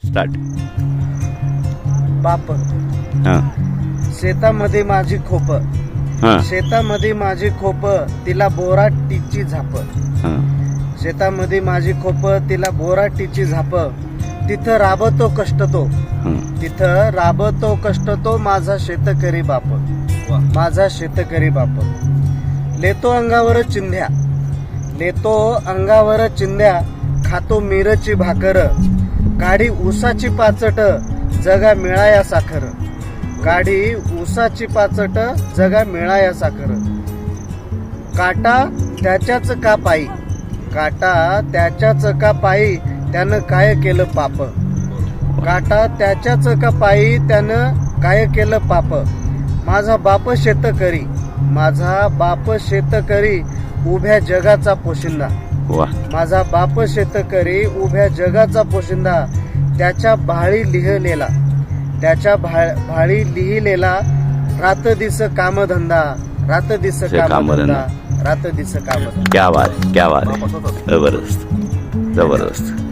Start. बाप हां शेतामध्ये माझी खोप, हां शेतामध्ये माझी खोप, तिला बोराटीची झाप. हां शेतामध्ये माझी खोप, तिला बोराटीची झाप. तिथं राबतो कष्ट तो, हां तिथं राबतो कष्ट तो, माझा शेतकरी बाप, माझा शेतकरी बाप. लेतो अंगावर चिंध्या, लेतो अंगावर चिंध्या, खातो मिरची भाकर. गाडी ऊसाची पाचट, जगा मिळाया साखर. गाडी ऊसाची पाचट, जगा मिळाया साखर. काटा त्याच्याच का पायी, काटा त्याच्याच का पायी, त्यानं काय केलं पाप. काटा त्याच्याच का पायी, त्यानं काय केलं पाप. माझा बाप शेतकरी, माझा बाप शेतकरी, उभ्या जगाचा पोशिंदा. वा. माझा बाप शेतकरी, उभ्या जगाचा पोशिंदा. त्याच्या भाळी लिहिलेला, त्याच्या भाळी लिहिलेला, रात दिस कामधंदा, रात दिस कामधंदा, रात दिस कामधंदा. क्या बात, क्या बात. जबरदस्त, जबरदस्त.